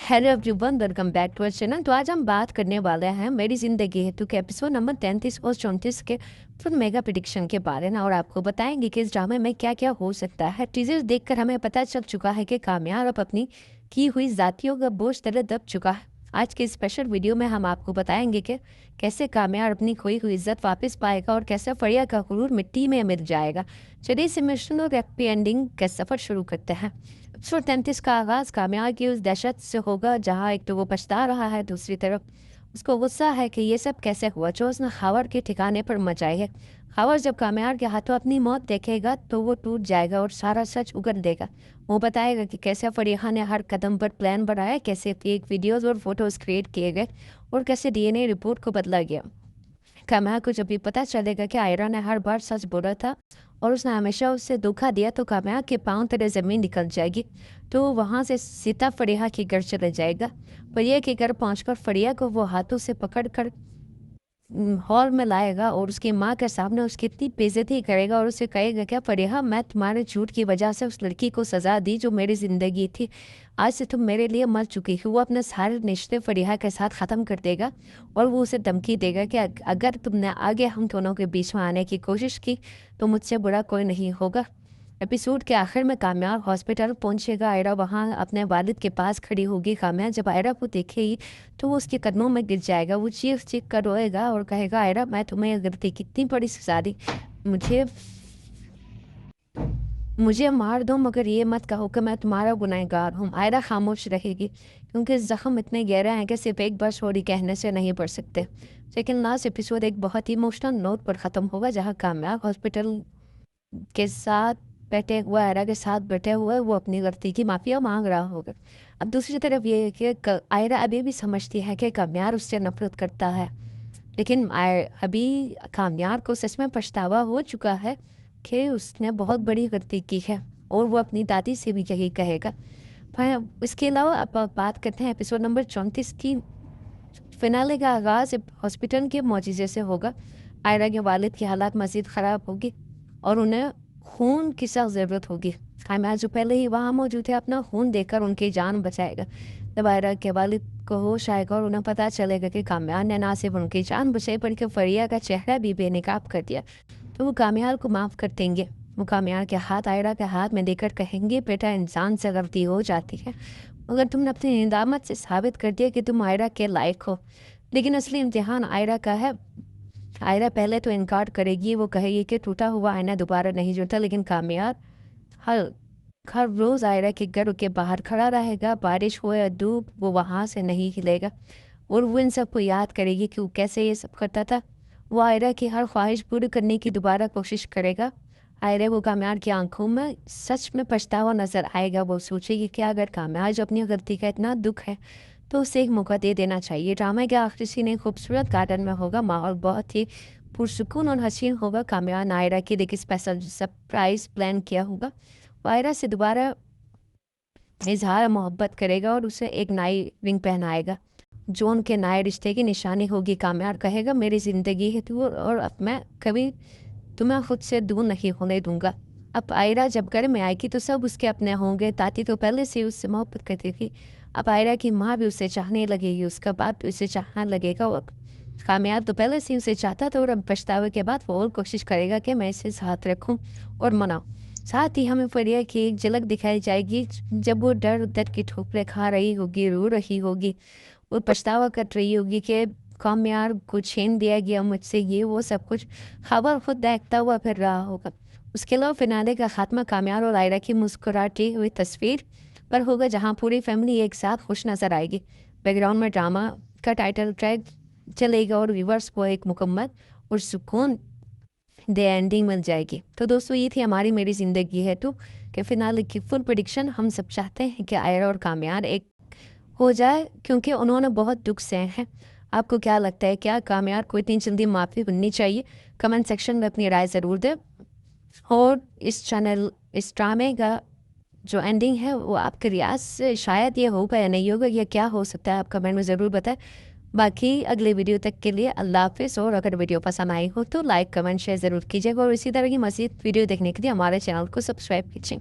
Hello everyone, welcome back to our channel. तो आज हम बात करने वाले हैं मेरी ज़िंदगी हेतु के एपिसोड नंबर 33 और 34 के फुल मेगा प्रिडिक्शन के बारे में, और आपको बताएंगे कि इस ड्रामे में क्या क्या हो सकता है। टीजर देखकर हमें पता चल चुका है कि कामयाब अब अपनी की हुई जातियों का बोझ तले दब चुका है। आज के स्पेशल वीडियो में हम आपको बताएंगे कि कैसे कामयाब अपनी खोई हुई इज्जत वापस पाएगा और कैसे फरिया का गुरूर मिट्टी में मिल जाएगा। चलिए इस इमोशनल और हैप्पी एंडिंग का सफ़र शुरू करते हैं। एपिसोड 33 का आगाज़ कामयाब की उस दहशत से होगा जहाँ एक तो वो पछता रहा है, दूसरी तरफ उसको गुस्सा है कि ये सब कैसे हुआ जो उसने खबर के ठिकाने पर मचाई है। खबर जब कामयाब के हाथों अपनी मौत देखेगा तो वो टूट जाएगा और सारा सच उगल देगा। वो बताएगा कि कैसे फरीहा ने हर कदम पर प्लान बनाया, कैसे फेक वीडियोस और फोटोज क्रिएट किए गए और कैसे डीएनए रिपोर्ट को बदला गया। कामयाब को जब भी पता चलेगा कि आयरा ने हर बार सच बोला था और उसने हमेशा उससे धोखा दिया, तो कामयाब के पाँव तले ज़मीन निकल जाएगी। तो वहाँ से सीता फरिया के घर चले जाएगा। फरिया के घर पहुँचकर फरिया को वो हाथों से पकड़कर हॉल में लाएगा और उसकी माँ के सामने उसकी इतनी बेइज्जती करेगा और उसे कहेगा, क्या फरीहा, मैं तुम्हारे झूठ की वजह से उस लड़की को सज़ा दी जो मेरी ज़िंदगी थी। आज से तुम मेरे लिए मर चुकी हो। वो अपने सारे रिश्ते फरीहा के साथ ख़त्म कर देगा और वो उसे धमकी देगा कि अगर तुमने आगे हम दोनों के बीच में आने की कोशिश की तो मुझसे बुरा कोई नहीं होगा। एपिसोड के आखिर में कामयाब हॉस्पिटल पहुंचेगा। आयरा वहां अपने वालिद के पास खड़ी होगी। कामयाब जब आयरा को देखेगी तो वो उसके कदमों में गिर जाएगा। वो चीख चीख कर रोएगा और कहेगा, आयरा, मैं तुम्हें ये गलती कितनी बड़ी सजा दी, मुझे मुझे मार दो मगर ये मत कहो कि मैं तुम्हारा गुनहगार हूँ। आयरा खामोश रहेगी क्योंकि जख्म इतने गहरे हैं कि सिर्फ एक बार सॉरी कहने से नहीं पड़ सकते। लेकिन लास्ट एपिसोड एक बहुत ही इमोशनल नोट पर ख़त्म होगा जहाँ कामयाब हॉस्पिटल के साथ बैठे हुए आयरा के साथ बैठे हुए वो अपनी गलती की माफिया मांग रहा होगा। अब दूसरी तरफ ये है कि आयरा अभी भी समझती है कि कामयाब उससे नफरत करता है, लेकिन अभी कामयाब को सच में पछतावा हो चुका है कि उसने बहुत बड़ी गलती की है और वो अपनी दादी से भी यही कहेगा। इसके अलावा अब बात करते हैं एपिसोड नंबर 34 की। फिनाले का आगाज़ हॉस्पिटल के मुआजिज़े से होगा। आयरा के वालिद की हालत मज़ीद ख़राब होगी और उन्हें खून की सख्त ज़रूरत होगी। कामयाब जो पहले ही वहाँ मौजूद है अपना खून देकर उनकी जान बचाएगा। जब आयरा के वालिद को होश आएगा और उन्हें पता चलेगा कि कामयाब ने ना सिर्फ उनकी जान बचाई बल्कि फरिया का चेहरा भी बेनकाब कर दिया, तो वो कामयाब को माफ़ कर देंगे। वो कामयाब के हाथ आयरा के हाथ में देकर कहेंगे, बेटा, इंसान से गलती हो जाती है मगर तुमने अपनी निदामत से साबित कर दिया कि तुम आयरा के लायक हो। लेकिन असली इम्तिहान आयरा का है। आयरा पहले तो इनकार करेगी, वो कहेगी कि टूटा हुआ आईना दोबारा नहीं जुड़ता, लेकिन कामयाब हर हर रोज़ आयरा के घर के बाहर खड़ा रहेगा। बारिश हो या धूप, वो वहाँ से नहीं हिलेगा और वो इन सबको याद करेगी कि वो कैसे ये सब करता था। वो आयरा की हर ख्वाहिश पूरी करने की दोबारा कोशिश करेगा। आयरा वो कामयाब की आंखों में सच में पछतावा नज़र आएगा। वो सोचेगी कि अगर कामयाब जो अपनी गलती का इतना दुख है तो उसे एक मौका दे देना चाहिए। ड्रामे के आखिरी सीन एक खूबसूरत गार्डन में होगा। माहौल बहुत ही पुरसुकून और हसीन होगा। कामयाब ने आयरा के लिए एक स्पेशल सरप्राइज प्लान किया होगा। वो आयरा से दोबारा इजहार मोहब्बत करेगा और उसे एक नई रिंग पहनाएगा जो उनके नए रिश्ते की निशानी होगी। कामयाब कहेगा, मेरी ज़िंदगी है तू और अब मैं कभी तुम्हें खुद से दूर नहीं होने दूंगा। अब आयरा जब घर में आएगी तो सब उसके अपने होंगे। ताती तो पहले से उससे मोहब्बत करती थी, अब आयरा की माँ भी उसे चाहने लगेगी, उसका बाप भी उसे चाहने लगेगा। और कामयाब तो पहले से उसे चाहता था और अब पछतावे के बाद वो और कोशिश करेगा कि मैं इसे साथ रखूं और मनाऊं। साथ ही हमें फरिया की एक झलक दिखाई जाएगी जब वो डर दर की ठोकरें खा रही होगी, रो रही होगी, वो पछतावा कर रही होगी कि कामयाब को छीन दिया गया मुझसे ये वो सब कुछ। खबर खुद देखता हुआ फिर रहा होगा। उसके अलावा फिनाले का खात्मा कामयाब और आयरा की मुस्कुराती हुई तस्वीर पर होगा जहां पूरी फैमिली एक साथ खुश नजर आएगी। बैकग्राउंड में ड्रामा का टाइटल ट्रैक चलेगा और व्यूवर्स को एक मुकम्मल और सुकून दे एंडिंग मिल जाएगी। तो दोस्तों, ये थी हमारी मेरी ज़िंदगी है तो कि फिनाले की फुल प्रेडिक्शन। हम सब चाहते हैं कि आयरा और कामयाब एक हो जाए क्योंकि उन्होंने बहुत दुख सहे हैं। आपको क्या लगता है, क्या कामयाब को इतनी जल्दी माफ़ी मिलनी चाहिए? कमेंट सेक्शन में अपनी राय ज़रूर दें। और इस ड्रामे का जो एंडिंग है वो आपके रियाज से शायद ये होगा या नहीं होगा, या क्या हो सकता है, आप कमेंट में ज़रूर बताएं। बाकी अगले वीडियो तक के लिए अल्लाह हाफिज़। और अगर वीडियो पसंद आई हो तो लाइक, कमेंट, शेयर ज़रूर कीजिएगा और इसी तरह की मज़ीद वीडियो देखने के लिए हमारे चैनल को सब्सक्राइब कीजिए।